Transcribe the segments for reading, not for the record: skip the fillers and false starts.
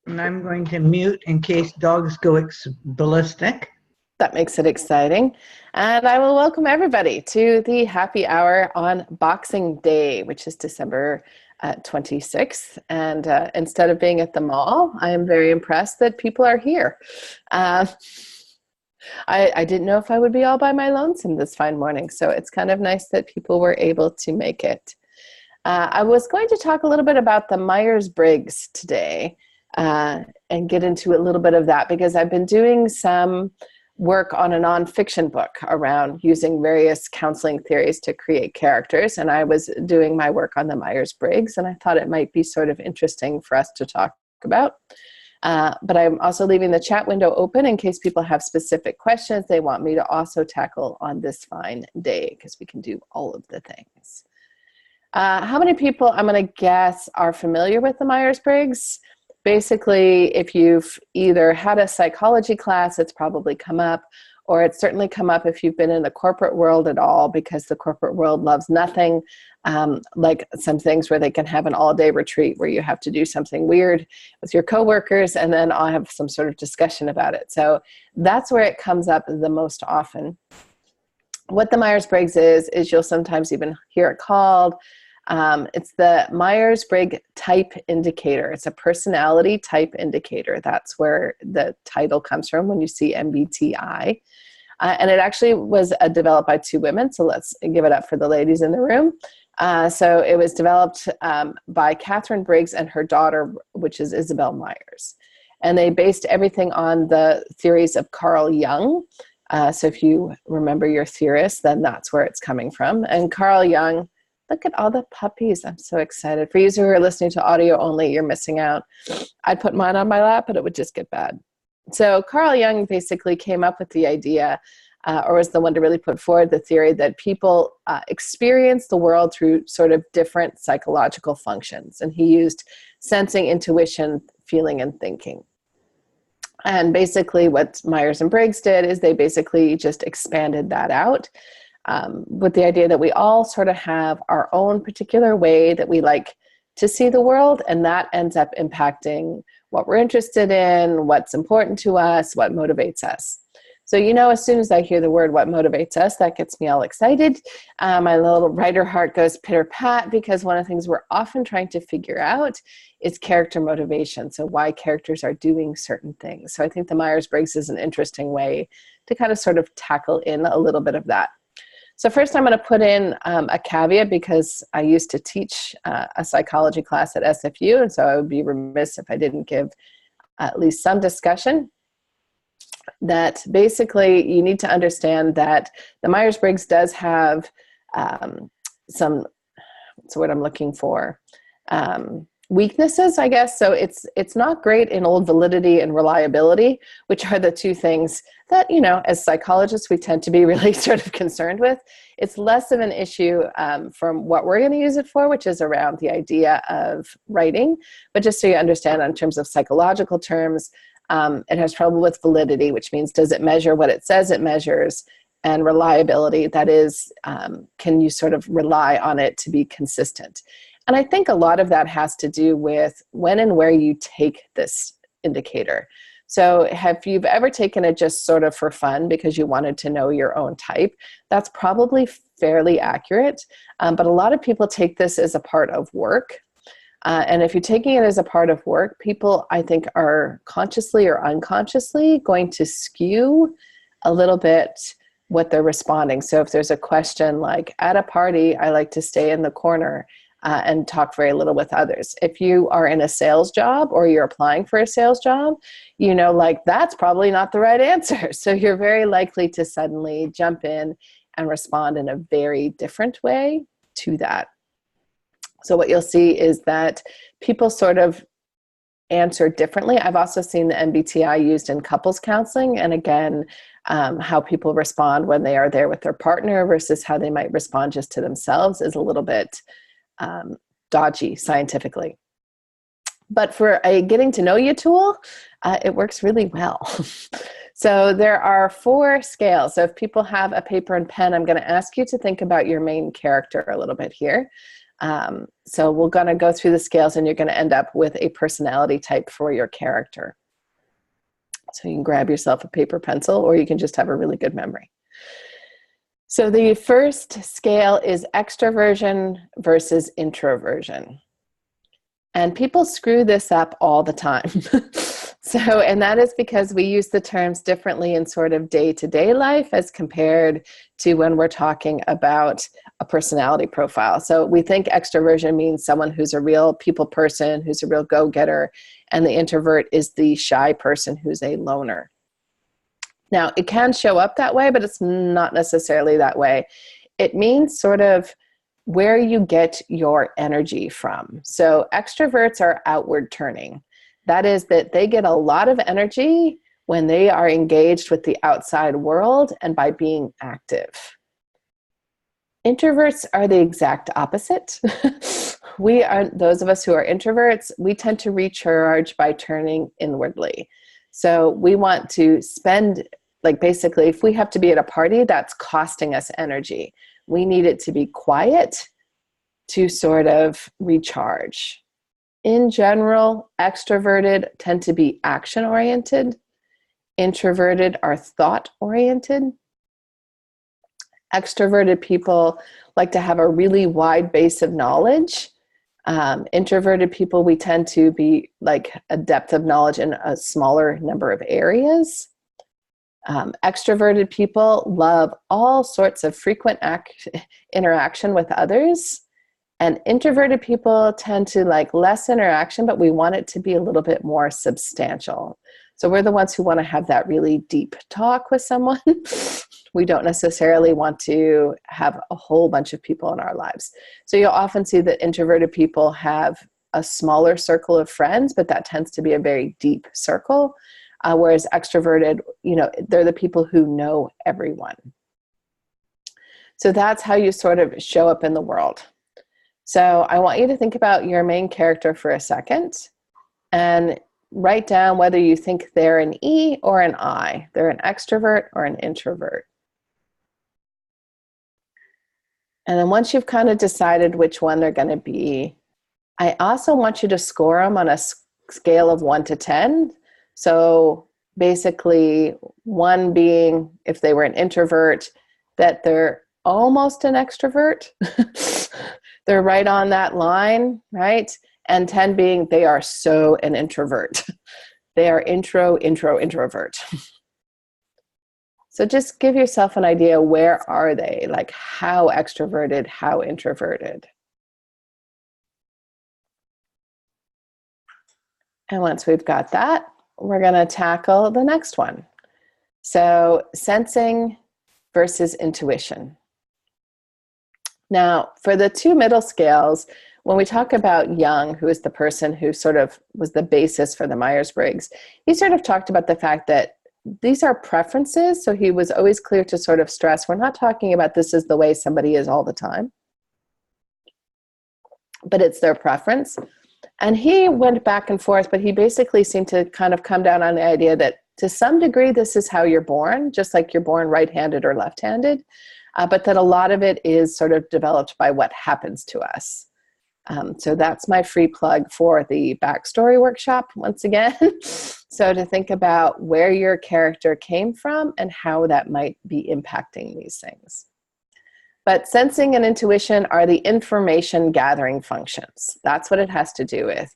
And I'm going to mute in case dogs go ballistic. That makes it exciting. And I will welcome everybody to the happy hour on Boxing Day, which is December 26th. And instead of being at the mall, I am very impressed that people are here. I didn't know if I would be all by my lonesome this fine morning, so it's kind of nice that people were able to make it. I was going to talk a little bit about the Myers Briggs today and get into a little bit of that because I've been doing some work on a nonfiction book around using various counseling theories to create characters, and I was doing my work on the Myers Briggs, and I thought it might be sort of interesting for us to talk about. But I'm also leaving the chat window open in case people have specific questions they want me to also tackle on this fine day, because we can do all of the things. How many people, I'm going to guess, are familiar with the Myers Briggs? Basically, if you've either had a psychology class, it's probably come up, or it's certainly come up if you've been in the corporate world at all, because the corporate world loves nothing like some things where they can have an all-day retreat where you have to do something weird with your coworkers, and then I'll have some sort of discussion about it. So that's where it comes up the most often. What the Myers Briggs is you'll sometimes even hear it called. It's the Myers Briggs Type Indicator. It's a personality type indicator. That's where the title comes from when you see MBTI. And it actually was developed by two women, so let's give it up for the ladies in the room. So it was developed by Catherine Briggs and her daughter, which is Isabel Myers. And they based everything on the theories of Carl Jung. So if you remember your theorist, then that's where it's coming from. And Carl Jung, look at all the puppies. I'm so excited. For you who are listening to audio only, you're missing out. I'd put mine on my lap, but it would just get bad. So Carl Jung basically came up with the idea, or was the one to really put forward the theory that people experience the world through sort of different psychological functions. And he used sensing, intuition, feeling, and thinking. And basically what Myers and Briggs did is they basically just expanded that out. With the idea that we all sort of have our own particular way that we like to see the world, and that ends up impacting what we're interested in, what's important to us, what motivates us. So, you know, as soon as I hear the word what motivates us, that gets me all excited. My little writer heart goes pitter-pat, because one of the things we're often trying to figure out is character motivation, so why characters are doing certain things. So I think the Myers-Briggs is an interesting way to kind of sort of tackle in a little bit of that. So first I'm going to put in a caveat, because I used to teach a psychology class at SFU, and so I would be remiss if I didn't give at least some discussion. That basically you need to understand that the Myers-Briggs does have some, what's the word I'm looking for, weaknesses, I guess. So it's not great in old validity and reliability, which are the two things that, you know, as psychologists, we tend to be really sort of concerned with. It's less of an issue from what we're going to use it for, which is around the idea of writing. But just so you understand, in terms of psychological terms, it has trouble with validity, which means does it measure what it says it measures, and reliability, that is, can you sort of rely on it to be consistent? And I think a lot of that has to do with when and where you take this indicator. So if you've ever taken it just sort of for fun because you wanted to know your own type, that's probably fairly accurate. But a lot of people take this as a part of work. And if you're taking it as a part of work, people, I think, are consciously or unconsciously going to skew a little bit what they're responding. So if there's a question like, at a party, I like to stay in the corner and talk very little with others. If you are in a sales job or you're applying for a sales job, you know, like that's probably not the right answer. So you're very likely to suddenly jump in and respond in a very different way to that. So what you'll see is that people sort of answer differently. I've also seen the MBTI used in couples counseling, and again, how people respond when they are there with their partner versus how they might respond just to themselves is a little bit dodgy scientifically. But for a getting to know you tool, it works really well. So there are 4 scales. So if people have a paper and pen, I'm going to ask you to think about your main character a little bit here. So we're going to go through the scales, and you're going to end up with a personality type for your character. So you can grab yourself a paper pencil, or you can just have a really good memory. So the first scale is extroversion versus introversion. And people screw this up all the time. And that is because we use the terms differently in sort of day-to-day life as compared to when we're talking about a personality profile. So we think extroversion means someone who's a real people person, who's a real go-getter, and the introvert is the shy person who's a loner. Now, it can show up that way, but it's not necessarily that way. It means sort of where you get your energy from. So extroverts are outward turning. That is that they get a lot of energy when they are engaged with the outside world and by being active. Introverts are the exact opposite. Those of us who are introverts, we tend to recharge by turning inwardly. So we want to spend, like basically, if we have to be at a party, that's costing us energy. We need it to be quiet to sort of recharge. In general, extroverted tend to be action-oriented. Introverted are thought-oriented. Extroverted people like to have a really wide base of knowledge. Introverted people, we tend to be like a depth of knowledge in a smaller number of areas. Extroverted people love all sorts of frequent interaction with others. And introverted people tend to like less interaction, but we want it to be a little bit more substantial. So we're the ones who want to have that really deep talk with someone. We don't necessarily want to have a whole bunch of people in our lives. So you'll often see that introverted people have a smaller circle of friends, but that tends to be a very deep circle. Whereas extroverted, they're the people who know everyone. So that's how you sort of show up in the world. So I want you to think about your main character for a second and write down whether you think they're an E or an I. They're an extrovert or an introvert. And then once you've kind of decided which one they're going to be, I also want you to score them on a scale of 1 to 10. So basically 1 being if they were an introvert, that they're almost an extrovert. They're right on that line, right? And 10 being they are so an introvert. They are introvert. So just give yourself an idea, where are they? Like how extroverted, how introverted? And once we've got that, we're going to tackle the next one. So sensing versus intuition. Now, for the 2 middle scales, when we talk about Jung, who is the person who sort of was the basis for the Myers Briggs, he sort of talked about the fact that these are preferences. So he was always clear to sort of stress, we're not talking about this is the way somebody is all the time, but it's their preference. And he went back and forth, but he basically seemed to kind of come down on the idea that to some degree, this is how you're born, just like you're born right-handed or left-handed, but that a lot of it is sort of developed by what happens to us. So that's my free plug for the backstory workshop once again. So to think about where your character came from and how that might be impacting these things. But sensing and intuition are the information gathering functions. That's what it has to do with.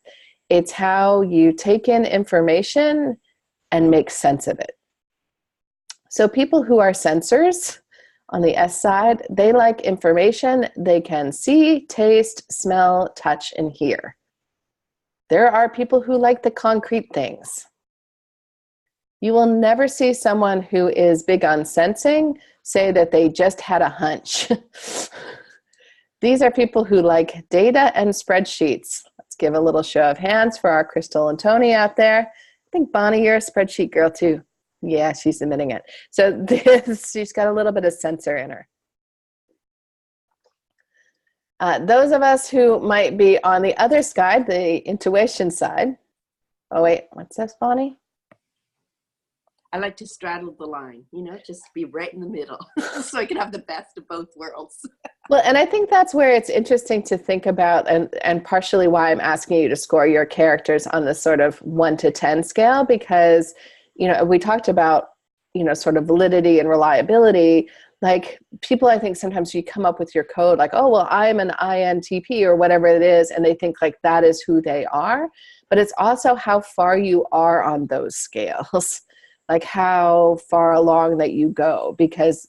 It's how you take in information and make sense of it. So people who are sensors, on the S side, they like information they can see, taste, smell, touch, and hear. There are people who like the concrete things. You will never see someone who is big on sensing say that they just had a hunch. These are people who like data and spreadsheets. Let's give a little show of hands for our Crystal and Tony out there. I think Bonnie, you're a spreadsheet girl too. Yeah, she's admitting it. So she's got a little bit of sensor in her. Those of us who might be on the other side, the intuition side. Oh wait, what's this, Bonnie? I like to straddle the line, just be right in the middle so I can have the best of both worlds. Well, and I think that's where it's interesting to think about, and partially why I'm asking you to score your characters on this sort of 1 to 10 scale, because, we talked about, sort of validity and reliability. Like, people, I think sometimes you come up with your code like, oh, well, I'm an INTP or whatever it is, and they think like that is who they are. But it's also how far you are on those scales, like how far along that you go, because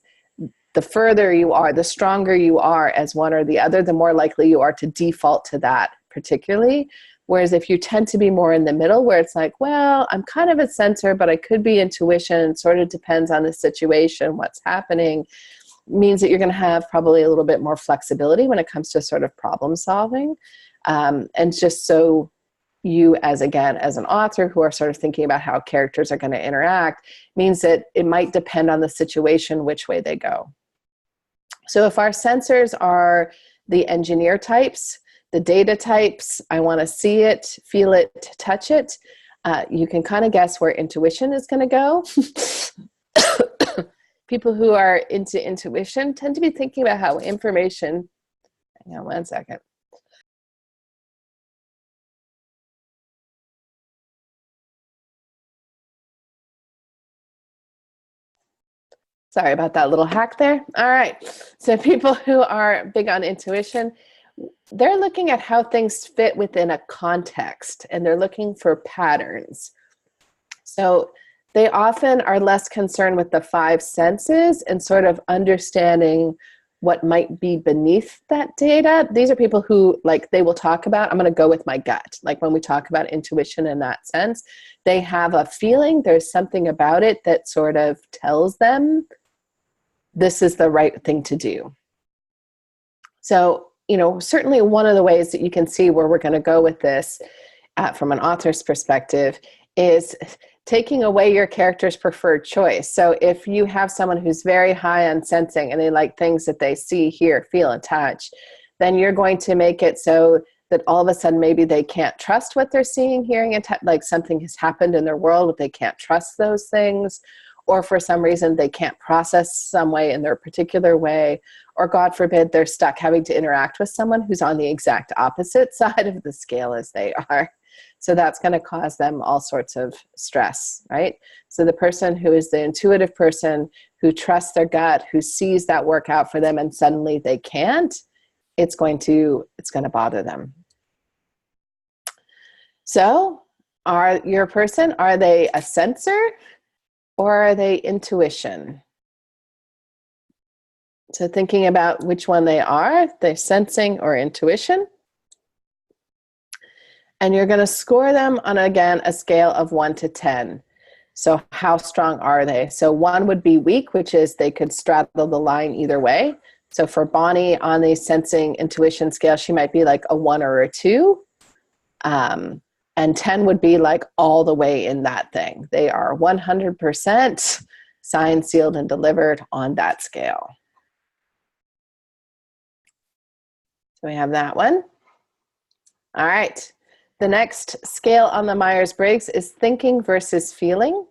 the further you are, the stronger you are as one or the other, the more likely you are to default to that particularly. Whereas if you tend to be more in the middle, where it's like, well, I'm kind of a sensor, but I could be intuition, it sort of depends on the situation, what's happening, means that you're going to have probably a little bit more flexibility when it comes to sort of problem solving. And just so you, as an author who are sort of thinking about how characters are going to interact, means that it might depend on the situation which way they go. So if our sensors are the engineer types, the data types, I want to see it, feel it, touch it, you can kind of guess where intuition is going to go. People who are into intuition tend to be thinking about how information, hang on one second. Sorry about that little hack there. All right. So people who are big on intuition, they're looking at how things fit within a context, and they're looking for patterns. So they often are less concerned with the 5 senses and sort of understanding what might be beneath that data. These are people who, like, they will talk about, I'm going to go with my gut. Like when we talk about intuition in that sense, they have a feeling, there's something about it that sort of tells them this is the right thing to do. So, certainly one of the ways that you can see where we're going to go with this from an author's perspective is taking away your character's preferred choice. So if you have someone who's very high on sensing and they like things that they see, hear, feel, and touch, then you're going to make it so that all of a sudden maybe they can't trust what they're seeing, hearing, and like something has happened in their world, but they can't trust those things. Or for some reason they can't process some way in their particular way, or God forbid, they're stuck having to interact with someone who's on the exact opposite side of the scale as they are. So that's going to cause them all sorts of stress, right? So the person who is the intuitive person, who trusts their gut, who sees that work out for them, and suddenly they can't, it's going to bother them. So are they a sensor? Or are they intuition? So thinking about which one they are, they're sensing or intuition. And you're going to score them on, again, a scale of 1 to 10. So how strong are they? So 1 would be weak, which is they could straddle the line either way. So for Bonnie on the sensing intuition scale, she might be like a 1 or a 2. And 10 would be like all the way in that thing. They are 100% signed, sealed, and delivered on that scale. So we have that one. All right. The next scale on the Myers Briggs is thinking versus feeling.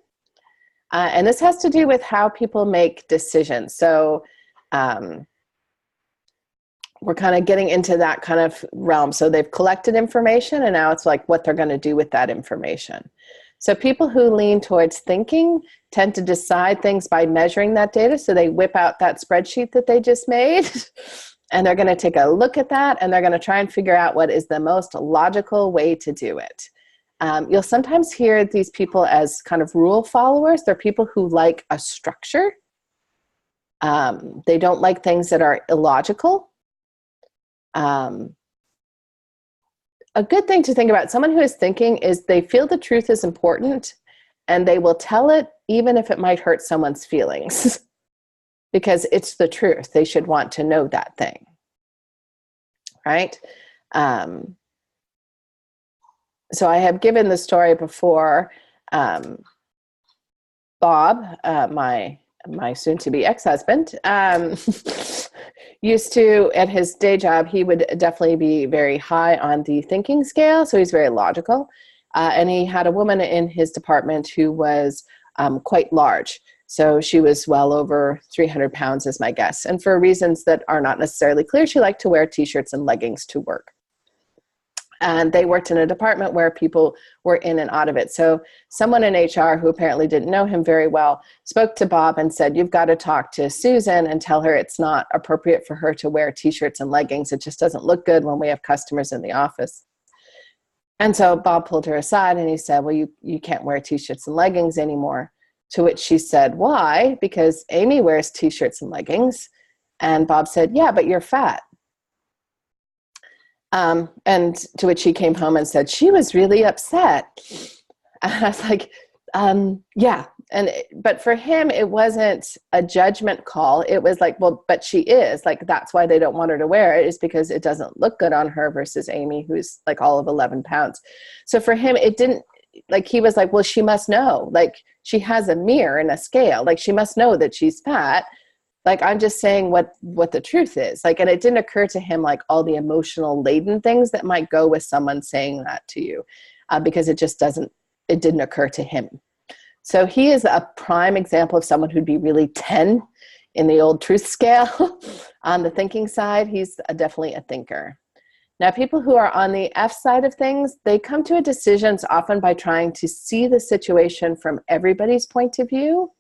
And this has to do with how people make decisions. So we're kind of getting into that kind of realm. So they've collected information, and now it's like what they're going to do with that information. So people who lean towards thinking tend to decide things by measuring that data. So they whip out that spreadsheet that they just made, and they're going to take a look at that, and they're going to try and figure out what is the most logical way to do it. You'll sometimes hear these people as kind of rule followers. They're people who like a structure. They don't like things that are illogical. A good thing to think about, someone who is thinking, is they feel the truth is important, and they will tell it even if it might hurt someone's feelings because it's the truth. They should want to know that thing, right? So I have given the story before. Bob, my soon-to-be ex-husband, used to, at his day job, he would definitely be very high on the thinking scale, so he's very logical. And he had a woman in his department who was quite large. So she was well over 300 pounds is my guess. And for reasons that are not necessarily clear, she liked to wear t-shirts and leggings to work. And they worked in a department where people were in and out of it. So someone in HR who apparently didn't know him very well spoke to Bob and said, you've got to talk to Susan and tell her it's not appropriate for her to wear t-shirts and leggings. It just doesn't look good when we have customers in the office. And so Bob pulled her aside and he said, well, you can't wear t-shirts and leggings anymore. To which she said, why? Because Amy wears t-shirts and leggings. And Bob said, yeah, but you're fat. And to which he came home and said, she was really upset. And I was like, yeah. But for him, it wasn't a judgment call. It was like, well, but she is. Like, that's why they don't want her to wear it, is because it doesn't look good on her versus Amy, who's like all of 11 pounds. So for him, it didn't, like, he was like, well, she must know. Like, she has a mirror and a scale. Like, she must know that she's fat. Like, I'm just saying what the truth is. Like, and it didn't occur to him, like, all the emotional laden things that might go with someone saying that to you, because it didn't occur to him. So he is a prime example of someone who'd be really 10 in the old truth scale. On the thinking side, he's definitely a thinker. Now, people who are on the F side of things, they come to decisions often by trying to see the situation from everybody's point of view.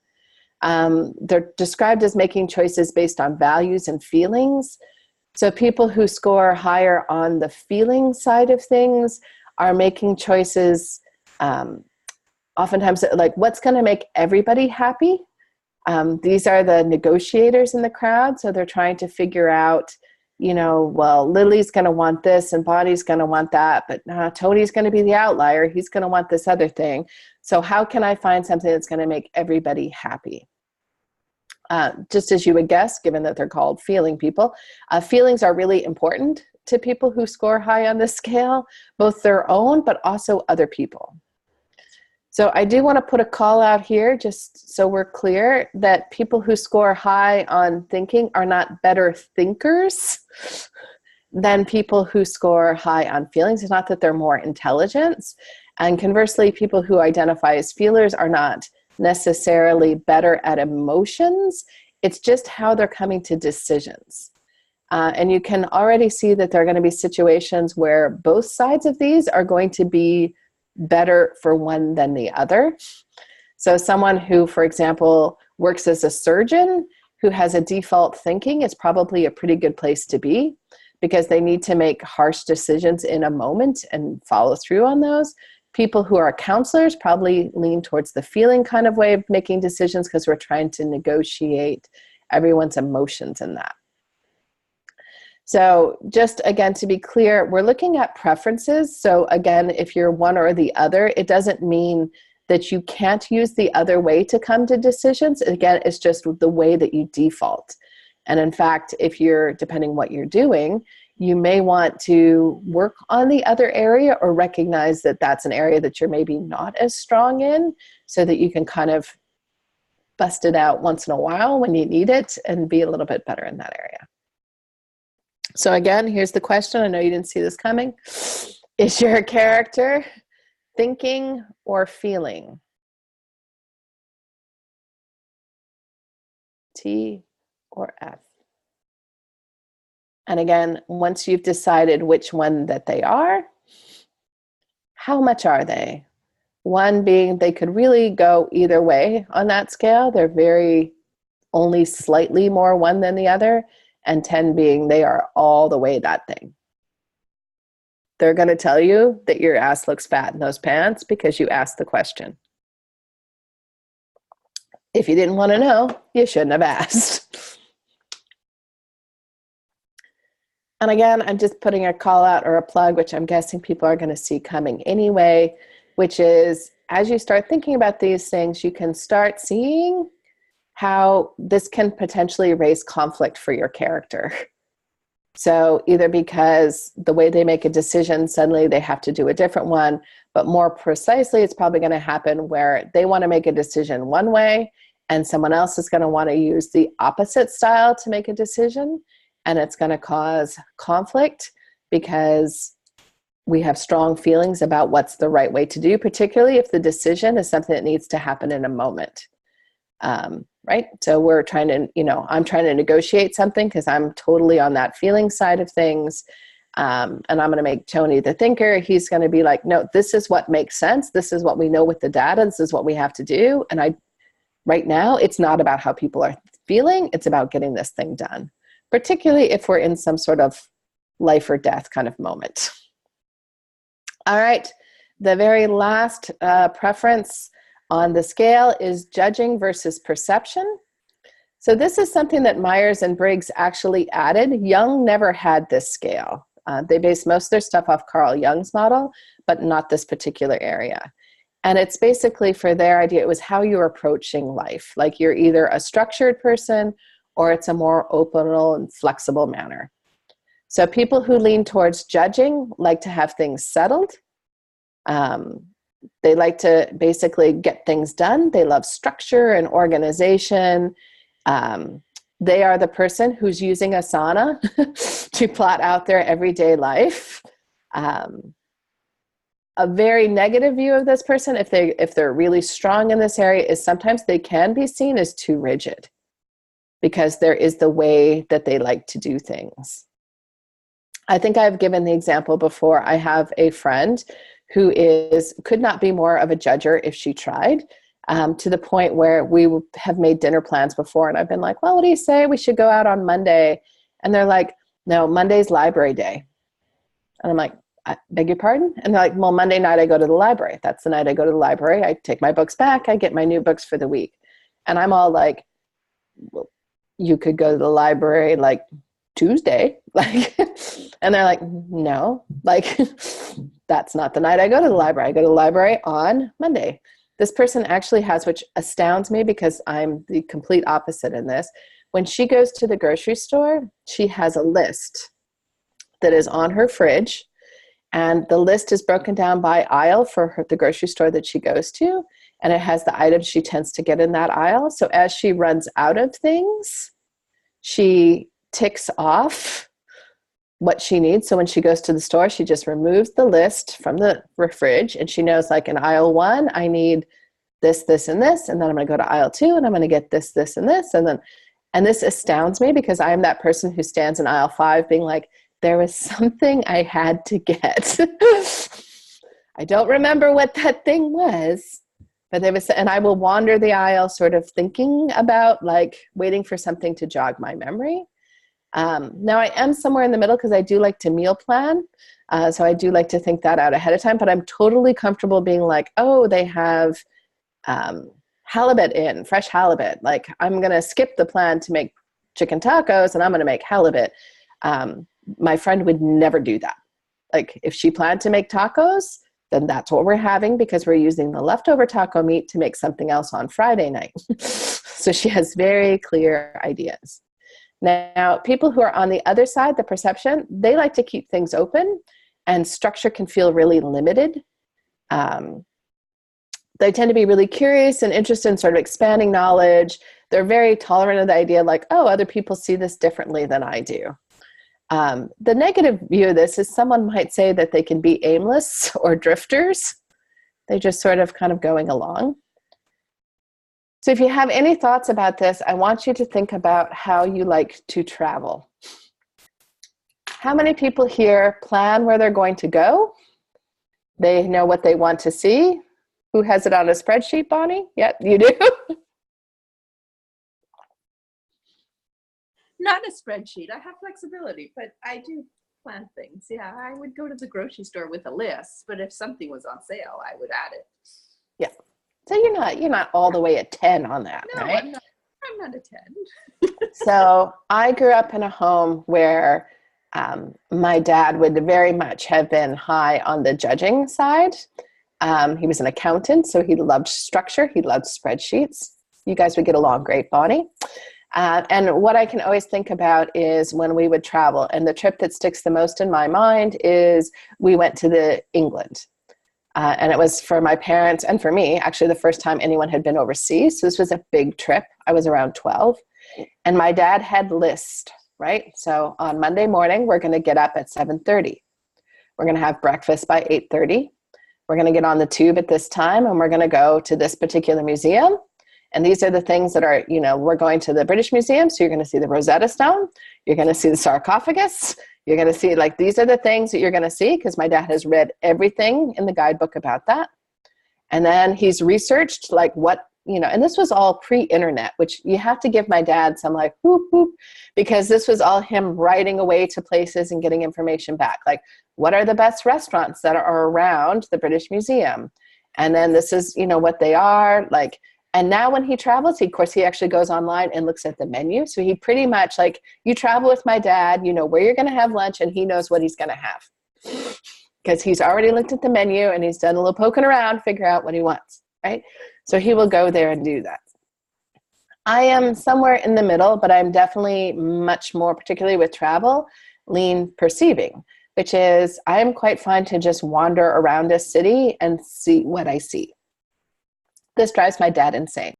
They're described as making choices based on values and feelings. So people who score higher on the feeling side of things are making choices oftentimes like, what's going to make everybody happy? These are the negotiators in the crowd. So they're trying to figure out, well, Lily's going to want this and Bonnie's going to want that, but Tony's going to be the outlier. He's going to want this other thing. So how can I find something that's going to make everybody happy? Just as you would guess, given that they're called feeling people, feelings are really important to people who score high on this scale, both their own, but also other people. So I do want to put a call out here, just so we're clear, that people who score high on thinking are not better thinkers than people who score high on feelings. It's not that they're more intelligent. And conversely, people who identify as feelers are not necessarily better at emotions. It's just how they're coming to decisions. And you can already see that there are going to be situations where both sides of these are going to be better for one than the other. So someone who, for example, works as a surgeon who has a default thinking is probably a pretty good place to be, because they need to make harsh decisions in a moment and follow through on those. People who are counselors probably lean towards the feeling kind of way of making decisions, because we're trying to negotiate everyone's emotions in that. So just again, to be clear, we're looking at preferences. So again, if you're one or the other, it doesn't mean that you can't use the other way to come to decisions. Again, it's just the way that you default. And in fact, if you're, depending what you're doing, you may want to work on the other area or recognize that that's an area that you're maybe not as strong in, so that you can kind of bust it out once in a while when you need it and be a little bit better in that area. So again, here's the question. I know you didn't see this coming. Is your character thinking or feeling? T or F? And again, once you've decided which one that they are, how much are they? One being they could really go either way on that scale. They're very only slightly more one than the other. And 10 being they are all the way that thing. They're going to tell you that your ass looks fat in those pants because you asked the question. If you didn't want to know, you shouldn't have asked. And again, I'm just putting a call out or a plug, which I'm guessing people are going to see coming anyway, which is as you start thinking about these things, you can start seeing how this can potentially raise conflict for your character. So either because the way they make a decision, suddenly they have to do a different one, but more precisely, it's probably going to happen where they want to make a decision one way and someone else is going to want to use the opposite style to make a decision. And it's going to cause conflict because we have strong feelings about what's the right way to do, particularly if the decision is something that needs to happen in a moment. Right? So we're trying to, I'm trying to negotiate something because I'm totally on that feeling side of things. And I'm going to make Tony the thinker. He's going to be like, no, this is what makes sense. This is what we know with the data. This is what we have to do. And right now, it's not about how people are feeling. It's about getting this thing done, particularly if we're in some sort of life or death kind of moment. All right. The very last preference on the scale is judging versus perception. So this is something that Myers and Briggs actually added. Jung never had this scale. They based most of their stuff off Carl Jung's model, but not this particular area. And it's basically, for their idea, it was how you're approaching life. Like you're either a structured person or it's a more open and flexible manner. So people who lean towards judging like to have things settled. They like to basically get things done. They love structure and organization. They are the person who's using Asana to plot out their everyday life. A very negative view of this person, if they're really strong in this area, is sometimes they can be seen as too rigid because there is the way that they like to do things. I think I've given the example before. I have a friend who could not be more of a judger if she tried, to the point where we have made dinner plans before, and I've been like, well, what do you say we should go out on Monday? And they're like, no, Monday's library day. And I'm like, I beg your pardon? And they're like, well, Monday night I go to the library. That's the night I go to the library. I take my books back. I get my new books for the week. And I'm all like, well, you could go to the library like Tuesday. And they're like, no, that's not the night I go to the library. I go to the library on Monday. This person actually has, which astounds me because I'm the complete opposite in this. When she goes to the grocery store, she has a list that is on her fridge, and the list is broken down by aisle for the grocery store that she goes to, and it has the items she tends to get in that aisle. So as she runs out of things, she ticks off what she needs. So when she goes to the store, she just removes the list from the fridge, and she knows, like, in aisle 1, I need this, this, and this, and then I'm going to go to aisle 2, and I'm going to get this, this, and this, and this astounds me because I am that person who stands in aisle 5 being like, there was something I had to get. I don't remember what that thing was, but there was, and I will wander the aisle sort of thinking about, like, waiting for something to jog my memory. Now I am somewhere in the middle because I do like to meal plan. So I do like to think that out ahead of time, but I'm totally comfortable being like, oh, they have halibut in, fresh halibut. Like, I'm going to skip the plan to make chicken tacos and I'm going to make halibut. My friend would never do that. Like, if she planned to make tacos, then that's what we're having because we're using the leftover taco meat to make something else on Friday night. So she has very clear ideas. Now, people who are on the other side, the perception, they like to keep things open, and structure can feel really limited. They tend to be really curious and interested in sort of expanding knowledge. They're very tolerant of the idea, like, oh, other people see this differently than I do. The negative view of this is someone might say that they can be aimless or drifters. They're just sort of kind of going along. So if you have any thoughts about this, I want you to think about how you like to travel. How many people here plan where they're going to go? They know what they want to see. Who has it on a spreadsheet, Bonnie? Yep, you do. Not a spreadsheet. I have flexibility, but I do plan things. Yeah, I would go to the grocery store with a list, but if something was on sale, I would add it. Yeah. So you're not all the way at 10 on that, No, right? I'm not a 10. So I grew up in a home where my dad would very much have been high on the judging side. He was an accountant, so he loved structure. He loved spreadsheets. You guys would get along great, Bonnie. And what I can always think about is when we would travel, and the trip that sticks the most in my mind is we went to England. And it was for my parents and for me, actually the first time anyone had been overseas. So this was a big trip. I was around 12. And my dad had lists, right? So on Monday morning, we're going to get up at 7:30. We're going to have breakfast by 8:30. We're going to get on the tube at this time, and we're going to go to this particular museum. And these are the things that are, we're going to the British Museum, so you're going to see the Rosetta Stone. You're going to see the sarcophagus. You're going to see, these are the things that you're going to see, because my dad has read everything in the guidebook about that. And then he's researched, and this was all pre-internet, which you have to give my dad some whoop, whoop, because this was all him writing away to places and getting information back. What are the best restaurants that are around the British Museum? And then this is, what they are. And now when he travels, of course, he actually goes online and looks at the menu. So he pretty much, you travel with my dad, you know where you're going to have lunch, and he knows what he's going to have. Because he's already looked at the menu and he's done a little poking around, figure out what he wants, right? So he will go there and do that. I am somewhere in the middle, but I'm definitely much more, particularly with travel, lean perceiving, which is I'm quite fine to just wander around a city and see what I see. This drives my dad insane.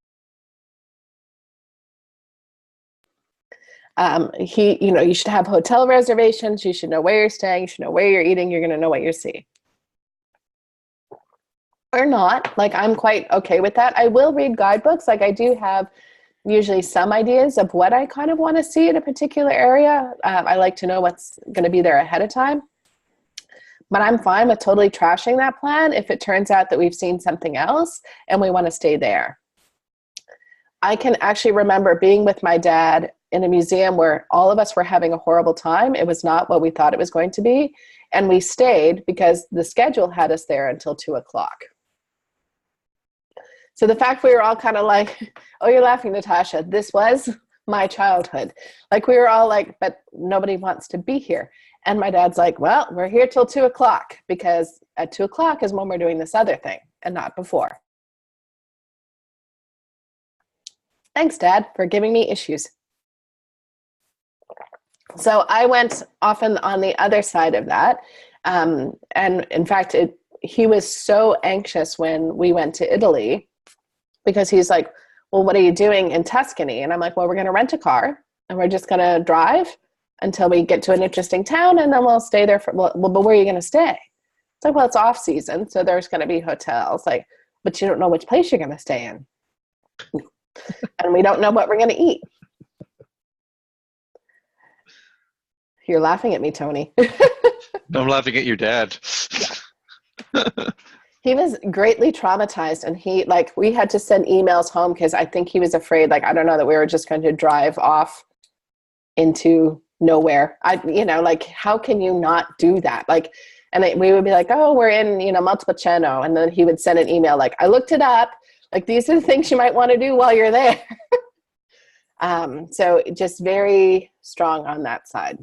You should have hotel reservations. You should know where you're staying. You should know where you're eating. You're going to know what you're seeing. Or not. I'm quite okay with that. I will read guidebooks. I do have usually some ideas of what I kind of want to see in a particular area. I like to know what's going to be there ahead of time. But I'm fine with totally trashing that plan if it turns out that we've seen something else and we want to stay there. I can actually remember being with my dad in a museum where all of us were having a horrible time. It was not what we thought it was going to be. And we stayed because the schedule had us there until 2:00. So the fact we were all kind of oh, you're laughing, Natasha. This was my childhood. We were all but nobody wants to be here. And my dad's well, we're here till 2:00 because at 2:00 is when we're doing this other thing and not before. Thanks, Dad, for giving me issues. So I went often on the other side of that. And in fact, he was so anxious when we went to Italy because he's well, what are you doing in Tuscany? And I'm well, we're going to rent a car and we're just going to drive until we get to an interesting town, and then we'll stay there but where are you going to stay? It's well, it's off season, so there's going to be hotels. But you don't know which place you're going to stay in. And we don't know what we're going to eat. You're laughing at me, Tony. I'm laughing at your dad. He was greatly traumatized, and we had to send emails home because I think he was afraid, I don't know, that we were just going to drive off into nowhere. How can you not do that? And we would be oh, we're in, Montepulciano. And then he would send an email I looked it up. These are the things you might want to do while you're there. So just very strong on that side.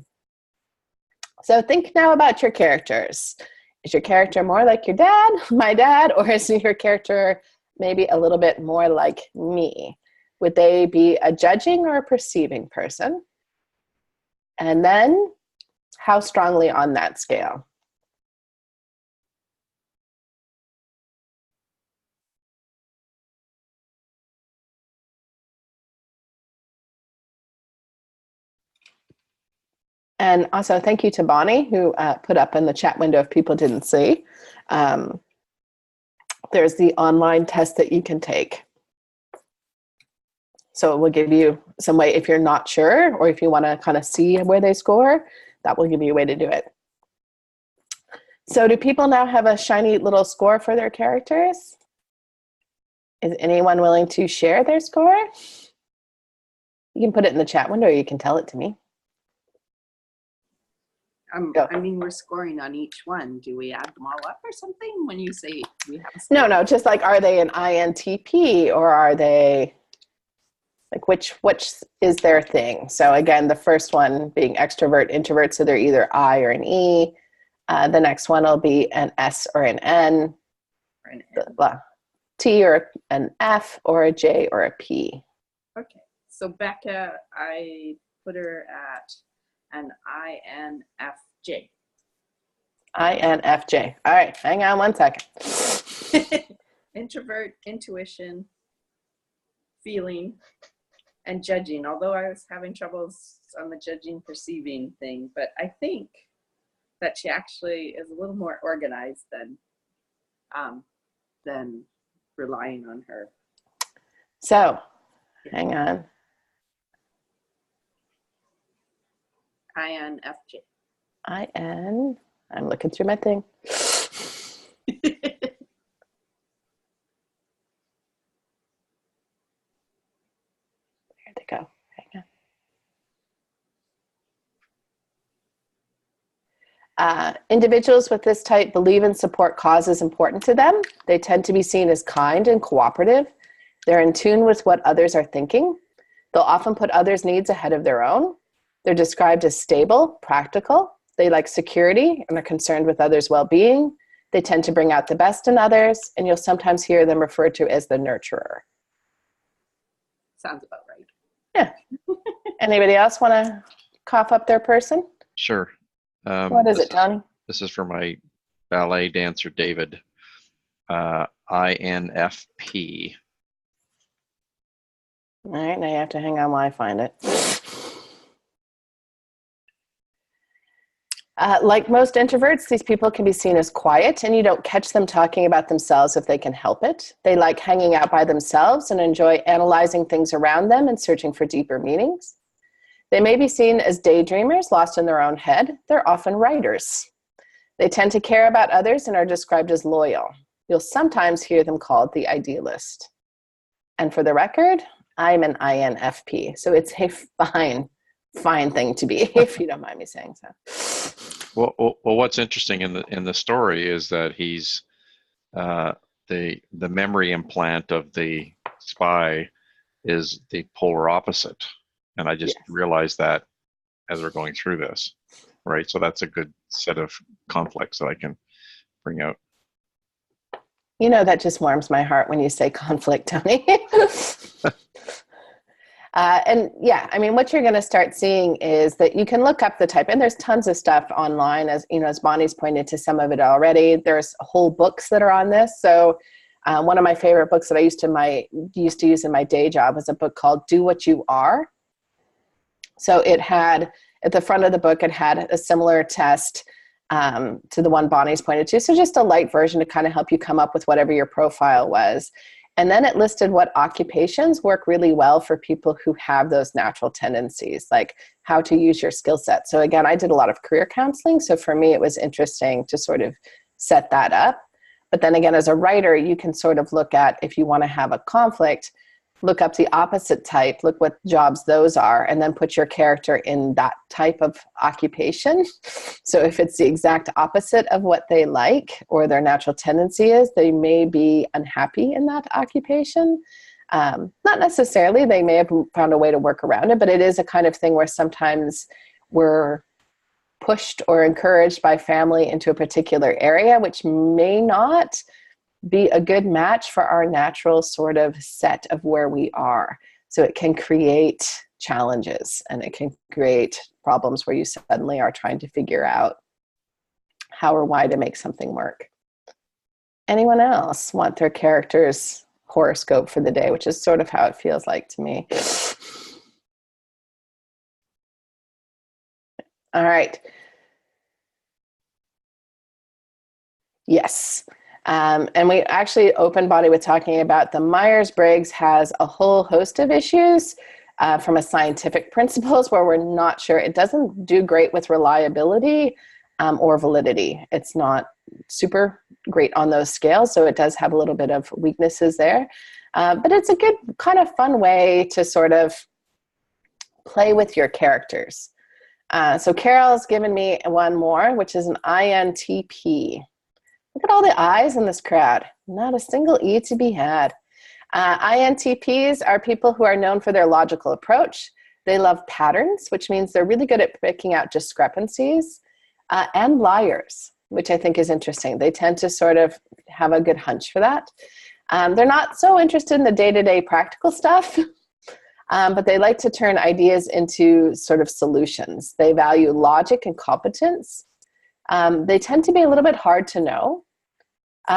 So think now about your characters. Is your character more like your dad, my dad, or is your character maybe a little bit more like me? Would they be a judging or a perceiving person? And then how strongly on that scale? And also thank you to Bonnie, who put up in the chat window if people didn't see. There's the online test that you can take. So it will give you some way, if you're not sure, or if you want to kind of see where they score, that will give you a way to do it. So do people now have a shiny little score for their characters? Is anyone willing to share their score? You can put it in the chat window, or you can tell it to me. We're scoring on each one. Do we add them all up or something when you say we have a score? No, just are they an INTP, or are they which is their thing? So again, the first one being extrovert, introvert, so they're either I or an E. The next one will be an S or an N, or an N. T or an F, or a J or a P. Okay, so Becca, I put her at an INFJ. INFJ. All right, hang on one second. Introvert, intuition, feeling, and judging. Although I was having troubles on the judging, perceiving thing, but I think that she actually is a little more organized than relying on her. So, hang on. INFJ. I'm looking through my thing. Where'd they go? Hang on. Individuals with this type believe and support causes important to them. They tend to be seen as kind and cooperative. They're in tune with what others are thinking. They'll often put others' needs ahead of their own. They're described as stable, practical. They like security and are concerned with others' well-being. They tend to bring out the best in others, and you'll sometimes hear them referred to as the nurturer. Sounds about right. Yeah. Anybody else want to cough up their person? Sure. What is it, Tony? This is for my ballet dancer, David. INFP. All right, now you have to hang on while I find it. Like most introverts, these people can be seen as quiet, and you don't catch them talking about themselves if they can help it. They like hanging out by themselves and enjoy analyzing things around them and searching for deeper meanings. They may be seen as daydreamers, lost in their own head. They're often writers. They tend to care about others and are described as loyal. You'll sometimes hear them called the idealist. And for the record, I'm an INFP, so it's a fine thing to be, if you don't mind me saying so. Well, what's interesting in the story is that he's the memory implant of the spy is the polar opposite, and I just realized that as we're going through this, right? So that's a good set of conflicts that I can bring out. You know, that just warms my heart when you say conflict, Tony. And yeah, I mean, what you're going to start seeing is that you can look up the type, and there's tons of stuff online, as you know, as Bonnie's pointed to some of it already. There's whole books that are on this. So one of my favorite books that I used to use in my day job was a book called Do What You Are. So it had, at the front of the book, it had a similar test to the one Bonnie's pointed to. So just a light version to kind of help you come up with whatever your profile was. And then it listed what occupations work really well for people who have those natural tendencies, like how to use your skill set. So again, I did a lot of career counseling. So for me, it was interesting to sort of set that up. But then again, as a writer, you can sort of look at, if you want to have a conflict, look up the opposite type, look what jobs those are, and then put your character in that type of occupation. So if it's the exact opposite of what they like or their natural tendency is, they may be unhappy in that occupation. Not necessarily, they may have found a way to work around it, but it is a kind of thing where sometimes we're pushed or encouraged by family into a particular area, which may not be a good match for our natural sort of set of where we are. So it can create challenges, and it can create problems where you suddenly are trying to figure out how or why to make something work. Anyone else want their character's horoscope for the day, which is sort of how it feels like to me. All right. Yes. And we actually opened Body with talking about the Myers Briggs has a whole host of issues from a scientific principles where we're not sure. It doesn't do great with reliability or validity. It's not super great on those scales, so it does have a little bit of weaknesses there. But it's a good kind of fun way to sort of play with your characters. So Carol's given me one more, which is an INTP. Look at all the I's in this crowd. Not a single E to be had. INTPs are people who are known for their logical approach. They love patterns, which means they're really good at picking out discrepancies, and liars, which I think is interesting. They tend to sort of have a good hunch for that. They're not so interested in the day-to-day practical stuff, but they like to turn ideas into sort of solutions. They value logic and competence. They tend to be a little bit hard to know.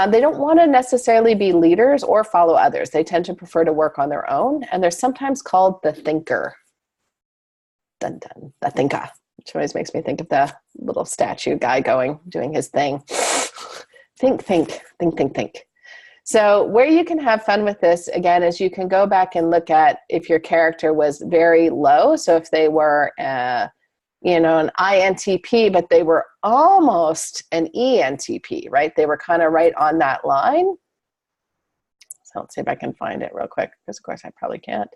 They don't want to necessarily be leaders or follow others. They tend to prefer to work on their own, and they're sometimes called the thinker. Dun, dun, the thinker. which always makes me think of the little statue guy doing his thing. Think, think, think, think, think. So where you can have fun with this, again, is you can go back and look at if your character was very low. So if they were, an INTP, but they were almost an ENTP, right? They were kind of right on that line. So let's see if I can find it real quick, because of course I probably can't.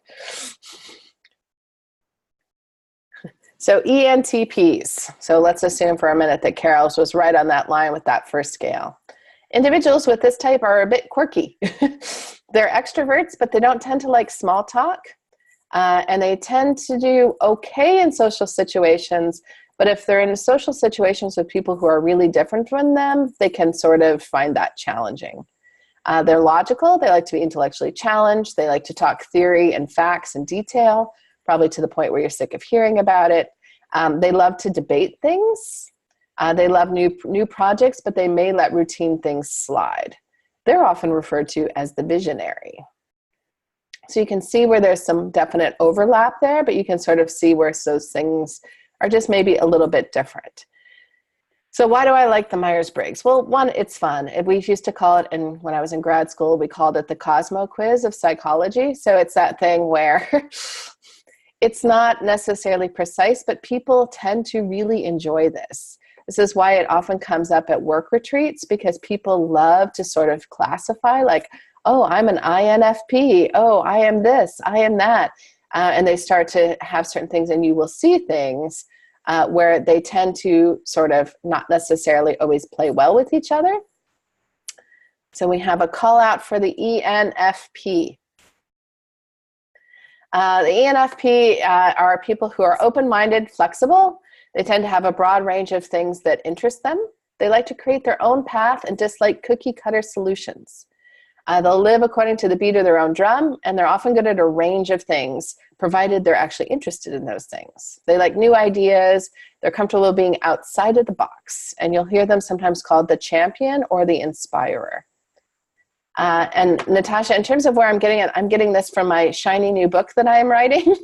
So ENTPs. So let's assume for a minute that Carol's was right on that line with that first scale. Individuals with this type are a bit quirky. They're extroverts, but they don't tend to like small talk. And they tend to do okay in social situations, but if they're in social situations with people who are really different from them, they can sort of find that challenging. They're logical. They like to be intellectually challenged. They like to talk theory and facts in detail, probably to the point where you're sick of hearing about it. They love to debate things. They love new projects, but they may let routine things slide. They're often referred to as the visionary. So you can see where there's some definite overlap there, but you can sort of see where those things are just maybe a little bit different. So why do I like the Myers Briggs? Well, one, it's fun. We used to call it, and when I was in grad school, we called it the Cosmo quiz of psychology. So it's that thing where it's not necessarily precise, but people tend to really enjoy this. This is why it often comes up at work retreats, because people love to sort of classify, like, oh, I'm an INFP. Oh, I am this, I am that. And they start to have certain things, and you will see things where they tend to sort of not necessarily always play well with each other. So we have a call out for the ENFP. The ENFP are people who are open-minded, flexible. They tend to have a broad range of things that interest them. They like to create their own path and dislike cookie-cutter solutions. They'll live according to the beat of their own drum, and they're often good at a range of things, provided they're actually interested in those things. They like new ideas. They're comfortable being outside of the box, and you'll hear them sometimes called the champion or the inspirer. And Natasha, in terms of where I'm getting it, I'm getting this from my shiny new book that I am writing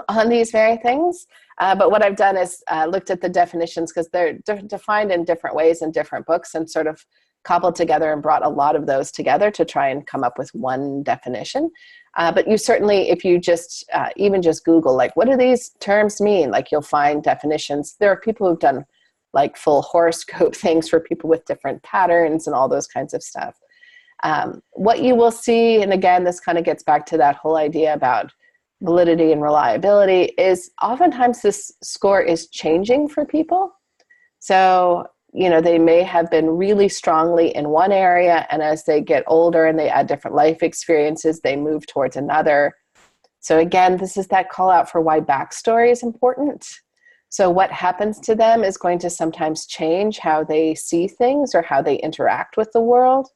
on these very things. But what I've done is looked at the definitions, because they're defined in different ways in different books, and sort of cobbled together and brought a lot of those together to try and come up with one definition. But you certainly, if you just even just Google, like, what do these terms mean? Like, you'll find definitions. There are people who've done like full horoscope things for people with different patterns and all those kinds of stuff. What you will see, and again, this kind of gets back to that whole idea about validity and reliability, is oftentimes this score is changing for people. So, they may have been really strongly in one area, and as they get older and they add different life experiences, they move towards another. So again, this is that call out for why backstory is important. So what happens to them is going to sometimes change how they see things or how they interact with the world.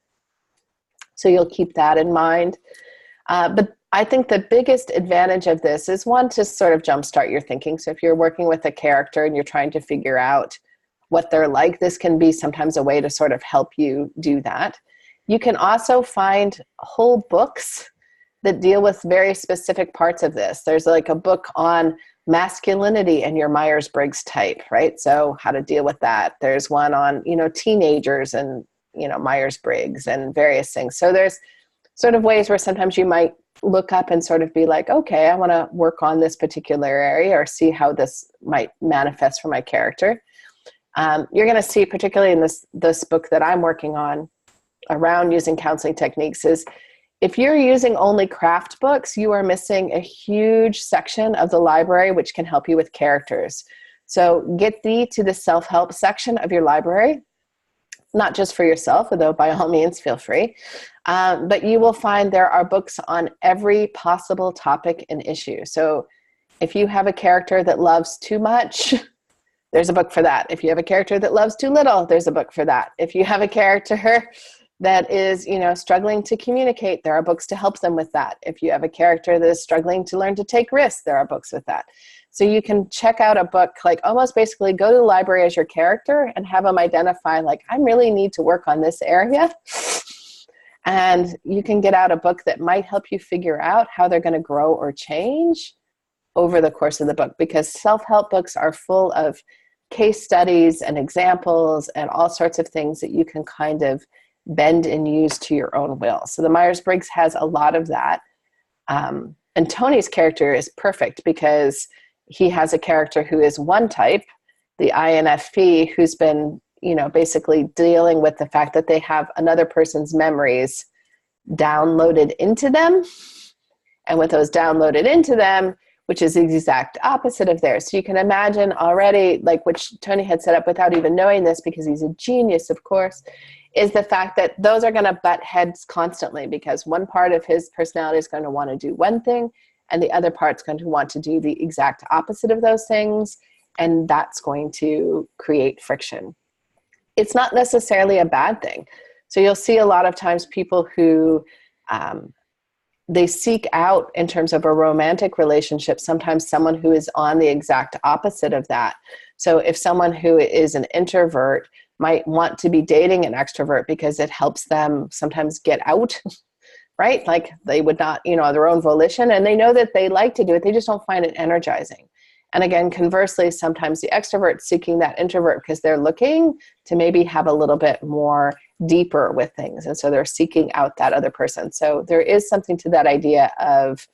So you'll keep that in mind. But I think the biggest advantage of this is, one, to sort of jumpstart your thinking. So if you're working with a character and you're trying to figure out what they're like, this can be sometimes a way to sort of help you do that. You can also find whole books that deal with very specific parts of this. There's like a book on masculinity and your Myers Briggs type, right? So how to deal with that. There's one on, teenagers and, Myers Briggs and various things. So there's sort of ways where sometimes you might look up and sort of be like, okay, I want to work on this particular area or see how this might manifest for my character. You're going to see, particularly in this book that I'm working on around using counseling techniques, is if you're using only craft books, you are missing a huge section of the library which can help you with characters. So get thee to the self-help section of your library, not just for yourself, although by all means feel free, but you will find there are books on every possible topic and issue. So if you have a character that loves too much, there's a book for that. If you have a character that loves too little, there's a book for that. If you have a character that is, struggling to communicate, there are books to help them with that. If you have a character that is struggling to learn to take risks, there are books with that. So you can check out a book, like almost basically go to the library as your character and have them identify, like, I really need to work on this area. And you can get out a book that might help you figure out how they're going to grow or change. over the course of the book, because self-help books are full of case studies and examples and all sorts of things that you can kind of bend and use to your own will. So the Myers-Briggs has a lot of that. And Tony's character is perfect because he has a character who is one type, the INFP, who's been, basically dealing with the fact that they have another person's memories downloaded into them. And with those downloaded into them, which is the exact opposite of theirs. So you can imagine already, like which Tony had set up without even knowing this, because he's a genius, of course, is the fact that those are going to butt heads constantly, because one part of his personality is going to want to do one thing and the other part's going to want to do the exact opposite of those things. And that's going to create friction. It's not necessarily a bad thing. So you'll see a lot of times people who they seek out, in terms of a romantic relationship, sometimes someone who is on the exact opposite of that. So if someone who is an introvert might want to be dating an extrovert because it helps them sometimes get out, right? Like they would not, their own volition, and they know that they like to do it. They just don't find it energizing. And again, conversely, sometimes the extrovert seeking that introvert because they're looking to maybe have a little bit more deeper with things. And so they're seeking out that other person. So there is something to that idea of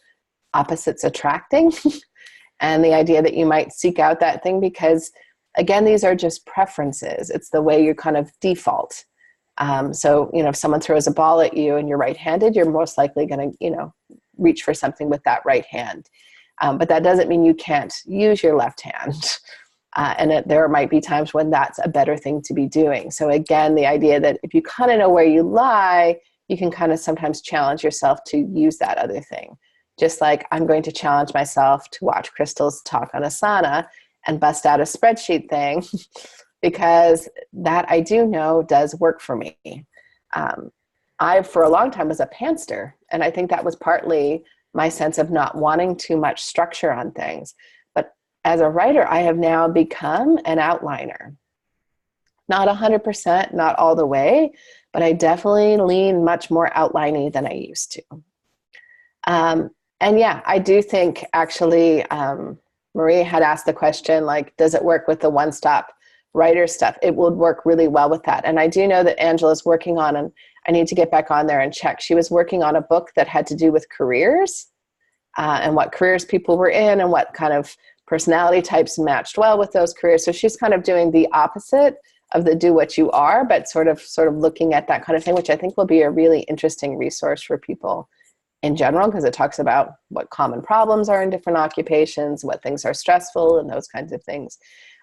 opposites attracting and the idea that you might seek out that thing because, again, these are just preferences. It's the way you kind of default. So, if someone throws a ball at you and you're right-handed, you're most likely going to, reach for something with that right hand. But that doesn't mean you can't use your left hand. And there might be times when that's a better thing to be doing. So again, the idea that if you kind of know where you lie, you can kind of sometimes challenge yourself to use that other thing. Just like I'm going to challenge myself to watch Crystal's talk on Asana and bust out a spreadsheet thing because that I do know does work for me. I, for a long time, was a pantster. And I think that was partly my sense of not wanting too much structure on things. But as a writer, I have now become an outliner. Not 100%, not all the way, but I definitely lean much more outliney than I used to. And yeah, I do think actually, Marie had asked the question, like, does it work with the one-stop writer stuff? It would work really well with that. And I do know that Angela's working on, and I need to get back on there and check. She was working on a book that had to do with careers and what careers people were in and what kind of personality types matched well with those careers. So she's kind of doing the opposite of the do what you are, but sort of looking at that kind of thing, which I think will be a really interesting resource for people in general, because it talks about what common problems are in different occupations, what things are stressful and those kinds of things.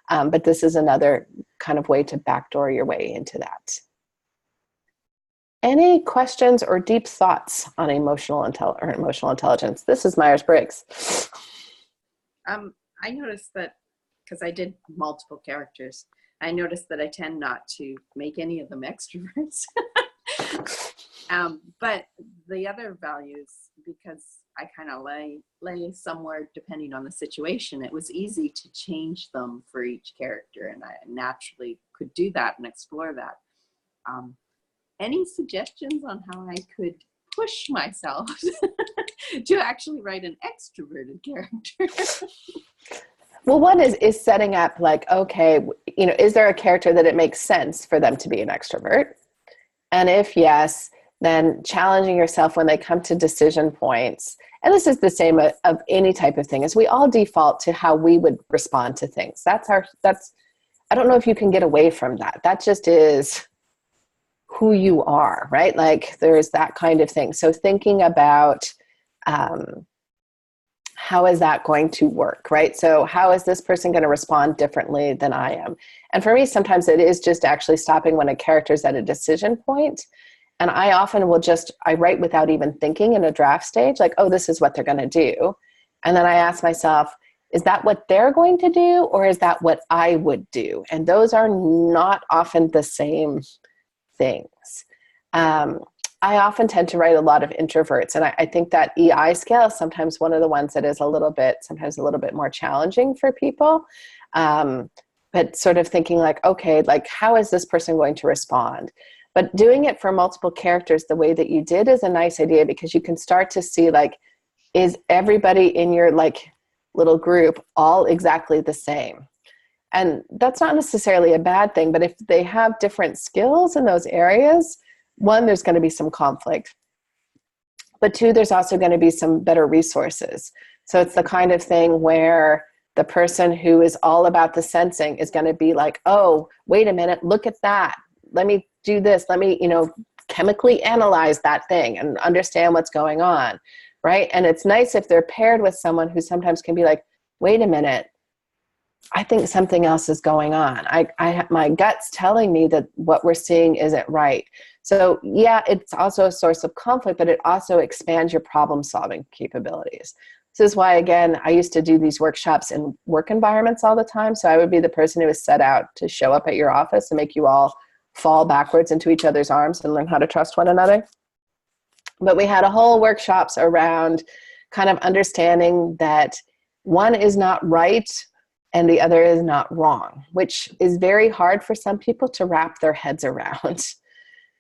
But this is another kind of way to backdoor your way into that. Any questions or deep thoughts on emotional intelligence? This is Myers Briggs. I noticed that, because I did multiple characters, I noticed that I tend not to make any of them extroverts. But the other values, because I kind of lay somewhere depending on the situation, it was easy to change them for each character, and I naturally could do that and explore that. Any suggestions on how I could push myself to actually write an extroverted character? Well, one is setting up like, okay, is there a character that it makes sense for them to be an extrovert? And if yes, then challenging yourself when they come to decision points. And this is the same of any type of thing, is we all default to how we would respond to things. I don't know if you can get away from that. That just is who you are, right? Like there's that kind of thing. So thinking about how is that going to work, right? So how is this person going to respond differently than I am? And for me, sometimes it is just actually stopping when a character's at a decision point. And I often I write without even thinking in a draft stage, like, oh, this is what they're going to do. And then I ask myself, is that what they're going to do? Or is that what I would do? And those are not often the same things. I often tend to write a lot of introverts. And I think that EI scale is sometimes one of the ones that is sometimes a little bit more challenging for people. But sort of thinking like, okay, like how is this person going to respond? But doing it for multiple characters the way that you did is a nice idea, because you can start to see like, is everybody in your like little group all exactly the same. And that's not necessarily a bad thing, but if they have different skills in those areas, one, there's going to be some conflict. But two, there's also going to be some better resources. So it's the kind of thing where the person who is all about the sensing is going to be like, oh, wait a minute, look at that. Let me do this. Let me, chemically analyze that thing and understand what's going on, right? And it's nice if they're paired with someone who sometimes can be like, wait a minute, I think something else is going on. My gut's telling me that what we're seeing isn't right. So yeah, it's also a source of conflict, but it also expands your problem-solving capabilities. This is why, again, I used to do these workshops in work environments all the time. So I would be the person who was set out to show up at your office and make you all fall backwards into each other's arms and learn how to trust one another. But we had a whole workshops around kind of understanding that one is not right and the other is not wrong, which is very hard for some people to wrap their heads around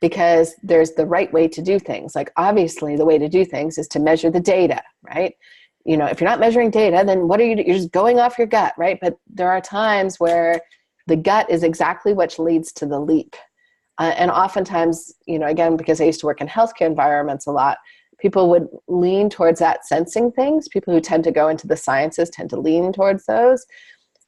because there's the right way to do things. Like obviously the way to do things is to measure the data, right? If you're not measuring data, then what are you doing? You're just going off your gut, right? But there are times where the gut is exactly what leads to the leap. And oftentimes, again, because I used to work in healthcare environments a lot, people would lean towards that sensing things. People who tend to go into the sciences tend to lean towards those.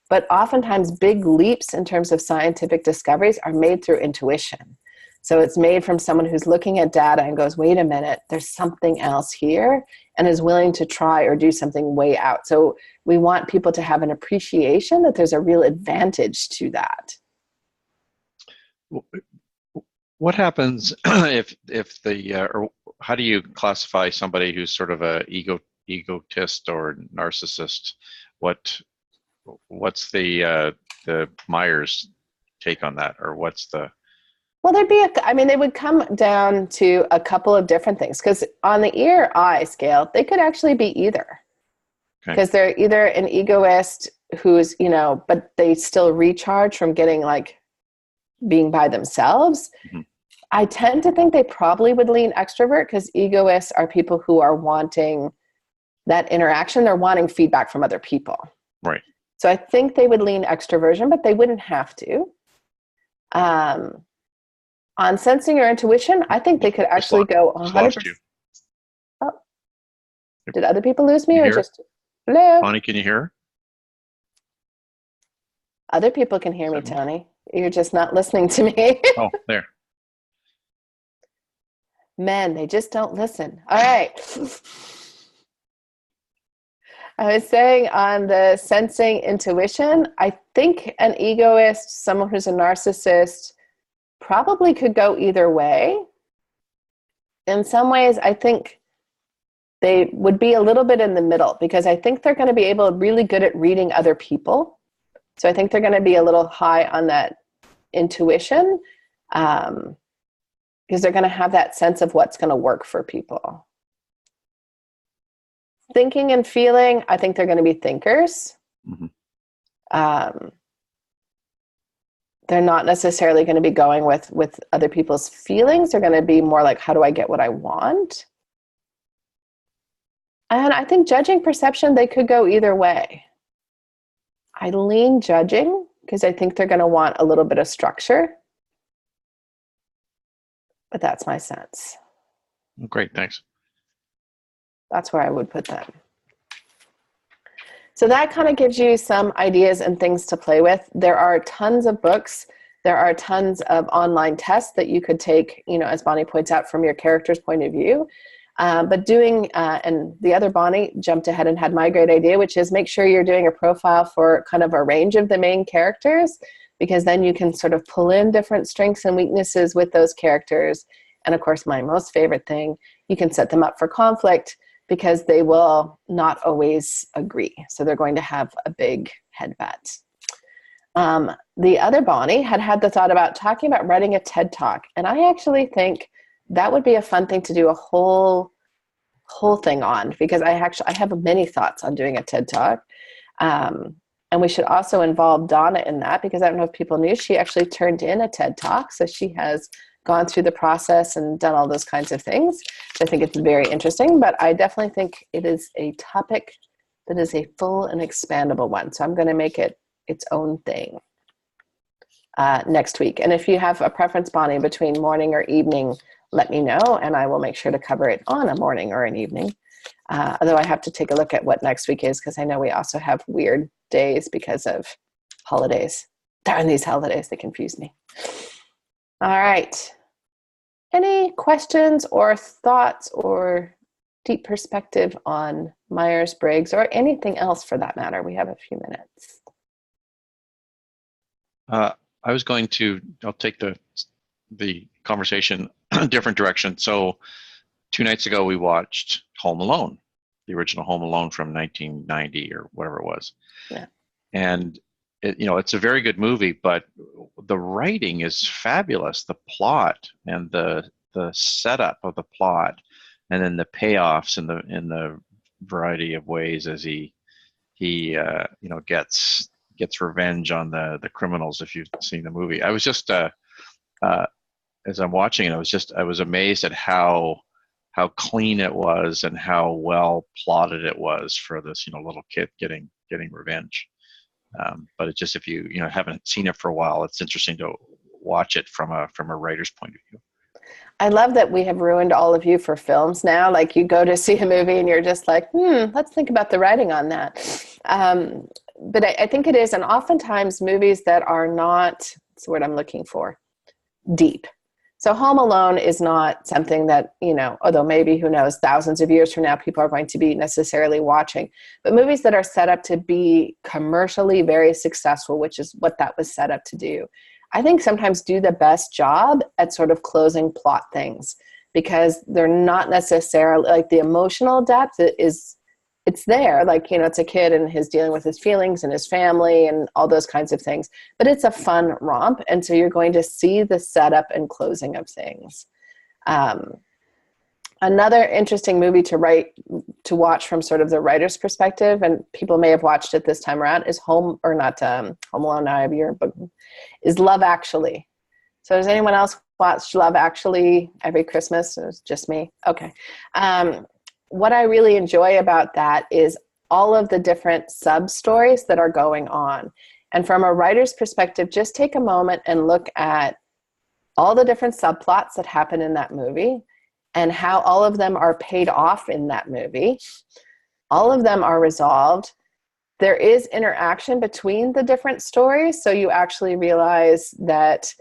But oftentimes big leaps in terms of scientific discoveries are made through intuition. So it's made from someone who's looking at data and goes, wait a minute, there's something else here, and is willing to try or do something way out. So we want people to have an appreciation that there's a real advantage to that. What happens if or how do you classify somebody who's sort of a egotist or narcissist? What's the Myers take on that, or what's the? Well, they would come down to a couple of different things, because on the ear-eye scale, they could actually be either. Because they're either an egoist who's, but they still recharge from getting being by themselves. Mm-hmm. I tend to think they probably would lean extrovert, because egoists are people who are wanting that interaction. They're wanting feedback from other people. Right. So I think they would lean extroversion, but they wouldn't have to. On sensing or intuition, I think they could actually go 100%. Oh. Did other people lose me, or just hello? Bonnie, can you hear her? Other people can hear me, Tony. You're just not listening to me. Oh, there. Men, they just don't listen. All right. I was saying on the sensing intuition, I think an egoist, someone who's a narcissist, probably could go either way. In some ways, I think they would be a little bit in the middle, because I think they're going to be really good at reading other people. So I think they're going to be a little high on that intuition, because they're going to have that sense of what's going to work for people. Thinking and feeling, I think they're going to be thinkers. Mm-hmm. They're not necessarily going to be going with other people's feelings. They're going to be more like, how do I get what I want? And I think judging perception, they could go either way. I lean judging, because I think they're going to want a little bit of structure. But that's my sense. Great, thanks. That's where I would put them. So that kind of gives you some ideas and things to play with. There are tons of books. There are tons of online tests that you could take, as Bonnie points out, from your character's point of view. But doing, and the other Bonnie jumped ahead and had my great idea, which is make sure you're doing a profile for kind of a range of the main characters, because then you can sort of pull in different strengths and weaknesses with those characters. And of course, my most favorite thing, you can set them up for conflict, because they will not always agree. So they're going to have a big headbutt. The other Bonnie had the thought about talking about writing a TED Talk. And I actually think that would be a fun thing to do a whole thing on, because I have many thoughts on doing a TED Talk. And we should also involve Donna in that, because I don't know if people knew, she actually turned in a TED Talk. So she has gone through the process and done all those kinds of things. So I think it's very interesting, but I definitely think it is a topic that is a full and expandable one. So I'm going to make it its own thing next week. And if you have a preference, Bonnie, between morning or evening, let me know, and I will make sure to cover it on a morning or an evening. Although I have to take a look at what next week is, because I know we also have weird days because of holidays. Darn these holidays, they confuse me. All right. Any questions or thoughts or deep perspective on Myers Briggs, or anything else for that matter? We have a few minutes. I'll take the conversation a different direction. So 2 nights ago, we watched Home Alone, the original Home Alone from 1990 or whatever it was. Yeah. And it's a very good movie, but the writing is fabulous. The plot and the setup of the plot, and then the payoffs in the variety of ways as he gets revenge on the criminals. If you've seen the movie, I was just as I'm watching it, I was amazed at how clean it was and how well plotted it was for this little kid getting revenge. But it just, if you haven't seen it for a while, it's interesting to watch it from a writer's point of view. I love that we have ruined all of you for films now. Like, you go to see a movie and you're just like, let's think about the writing on that. But I think it is, and oftentimes movies that are not, what's the word I'm looking for, deep. So Home Alone is not something that, although maybe, who knows, thousands of years from now, people are going to be necessarily watching. But movies that are set up to be commercially very successful, which is what that was set up to do, I think sometimes do the best job at sort of closing plot things, because they're not necessarily, like, the emotional depth it's there. Like, it's a kid and he's dealing with his feelings and his family and all those kinds of things. But it's a fun romp. And so you're going to see the setup and closing of things. Another interesting movie to watch from sort of the writer's perspective, and people may have watched it this time around, is Home Alone, now I have your book, is Love Actually. So does anyone else watch Love Actually every Christmas? It's just me. Okay. What I really enjoy about that is all of the different sub-stories that are going on. And from a writer's perspective, just take a moment and look at all the different subplots that happen in that movie and how all of them are paid off in that movie. All of them are resolved. There is interaction between the different stories, so you actually realize that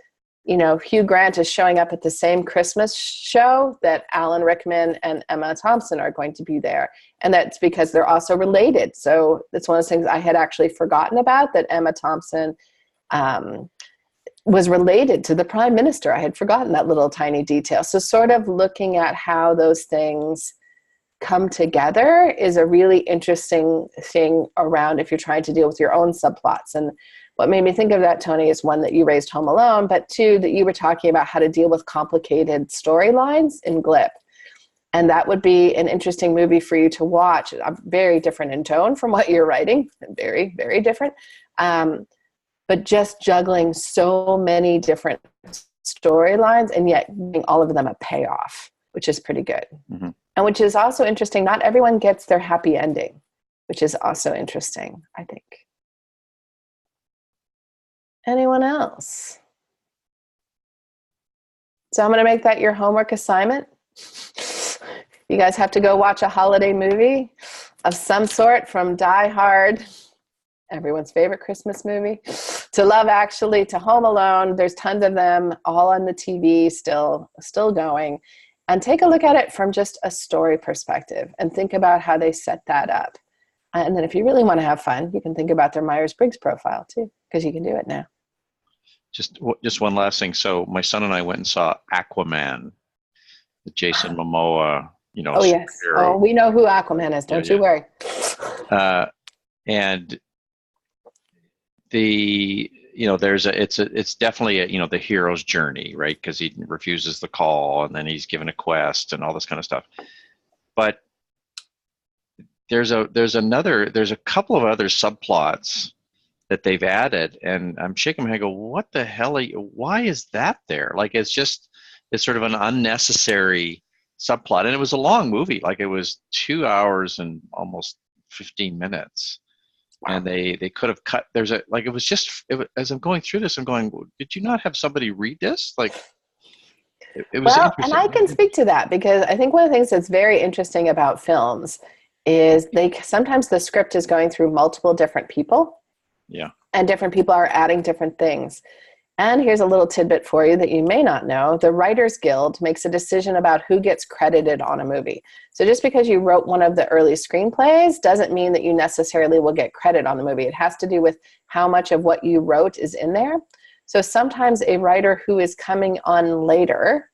Hugh Grant is showing up at the same Christmas show that Alan Rickman and Emma Thompson are going to be there. And that's because they're also related. So it's one of those things I had actually forgotten about, that Emma Thompson was related to the Prime Minister. I had forgotten that little tiny detail. So sort of looking at how those things come together is a really interesting thing around if you're trying to deal with your own subplots. And what made me think of that, Tony, is one, that you raised Home Alone, but two, that you were talking about how to deal with complicated storylines in GLIP. And that would be an interesting movie for you to watch. Very different in tone from what you're writing. Very, very different. But just juggling so many different storylines and yet giving all of them a payoff, which is pretty good. Mm-hmm. And which is also interesting. Not everyone gets their happy ending, which is also interesting, I think. Anyone else? So I'm going to make that your homework assignment. You guys have to go watch a holiday movie of some sort, from Die Hard, everyone's favorite Christmas movie, to Love Actually, to Home Alone. There's tons of them, all on the TV, still going. And take a look at it from just a story perspective and think about how they set that up. And then if you really want to have fun, you can think about their Myers Briggs profile too, because you can do it now. Just one last thing. So my son and I went and saw Aquaman, the Jason Momoa, Oh yes. Oh, we know who Aquaman is. Don't you worry. And it's definitely the hero's journey, right? Because he refuses the call and then he's given a quest and all this kind of stuff. But there's a couple of other subplots that they've added, and I'm shaking my head, go, what the hell? Why is that there? Like, it's sort of an unnecessary subplot, and it was a long movie. Like, it was 2 hours and almost 15 minutes. And they could have cut. There's a like it was just as I'm going through this, I'm going, did you not have somebody read this? Like it was Well, interesting. and I can speak to that because I think one of the things that's very interesting about films is sometimes the script is going through multiple different people. Yeah. And different people are adding different things. And here's a little tidbit for you that you may not know. The Writers Guild makes a decision about who gets credited on a movie. So just because you wrote one of the early screenplays doesn't mean that you necessarily will get credit on the movie. It has to do with how much of what you wrote is in there. So sometimes a writer who is coming on later,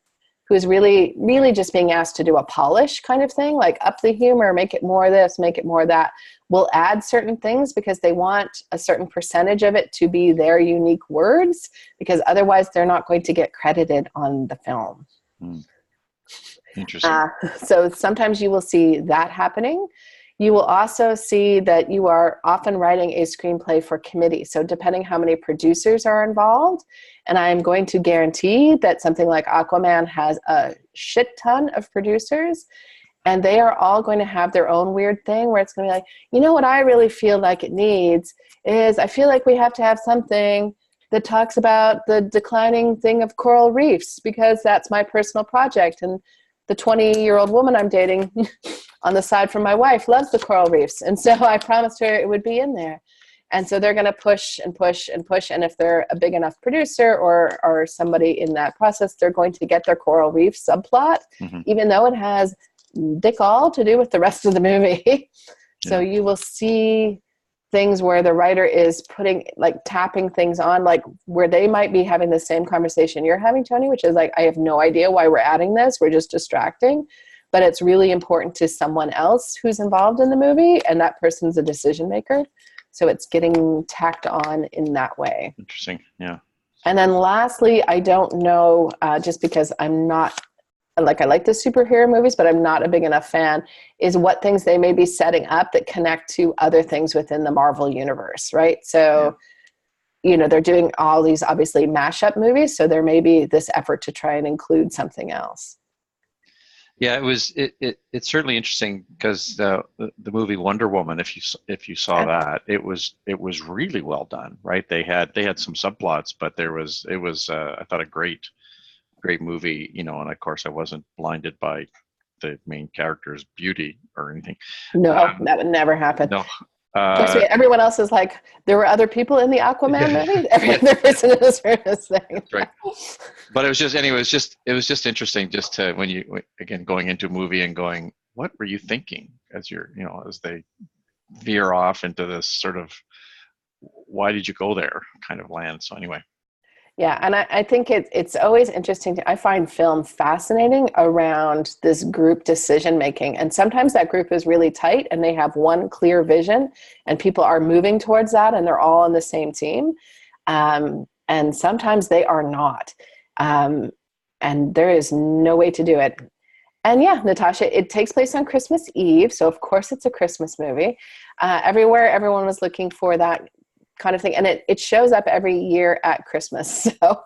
who is really, really just being asked to do a polish kind of thing, like up the humor, make it more this, make it more that, will add certain things because they want a certain percentage of it to be their unique words, because otherwise they're not going to get credited on the film. Interesting. So sometimes you will see that happening. You will also see that you are often writing a screenplay for committee. So depending how many producers are involved, and I'm going to guarantee that something like Aquaman has a shit ton of producers, and they are all going to have their own weird thing where it's going to be like, you know what I really feel like it needs is I feel like we have to have something that talks about the declining thing of coral reefs because that's my personal project. And the 20-year-old woman I'm dating on the side from my wife loves the coral reefs. And so I promised her it would be in there. And so they're going to push and push and push. And if they're a big enough producer or somebody in that process, they're going to get their coral reef subplot, even though it has dick all to do with the rest of the movie. So you will see things where the writer is tapping things on, like where they might be having the same conversation you're having, Tony, which is like, I have no idea why we're adding this. We're just distracting. But it's really important to someone else who's involved in the movie, and that person's a decision maker. So it's getting tacked on in that way. Interesting. Yeah. And then lastly, I don't know, just because I'm not, I like the superhero movies, but I'm not a big enough fan, is what things they may be setting up that connect to other things within the Marvel universe, right? So, they're doing all these obviously mashup movies, so there may be this effort to try and include something else. Yeah, it's certainly interesting because the movie Wonder Woman, if you saw that, it was really well done, right? They had some subplots, but it was I thought a great movie, and of course I wasn't blinded by the main character's beauty or anything. No, that would never happen. No. Everyone else is like, there were other people in the Aquaman movie? Every other person in this room is saying. That's right. But it was just interesting just to, when you, again, going into a movie and going, what were you thinking as as they veer off into this sort of, why did you go there kind of land. So anyway. Yeah, and I think it's always interesting. I find film fascinating around this group decision making. And sometimes that group is really tight and they have one clear vision and people are moving towards that and they're all on the same team. And sometimes they are not. And there is no way to do it. And yeah, Natasha, it takes place on Christmas Eve. So of course it's a Christmas movie. Everywhere, everyone was looking for that kind of thing. And it shows up every year at Christmas. So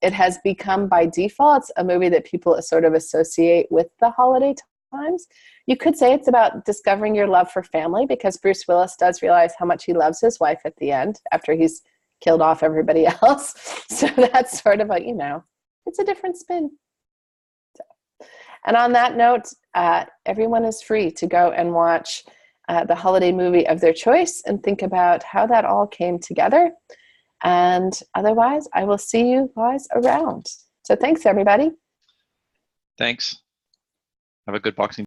it has become by default a movie that people sort of associate with the holiday times. You could say it's about discovering your love for family because Bruce Willis does realize how much he loves his wife at the end after he's killed off everybody else. So that's sort of it's a different spin. So, and on that note, everyone is free to go and watch the holiday movie of their choice and think about how that all came together. And otherwise, I will see you guys around. So thanks, everybody. Thanks. Have a good Boxing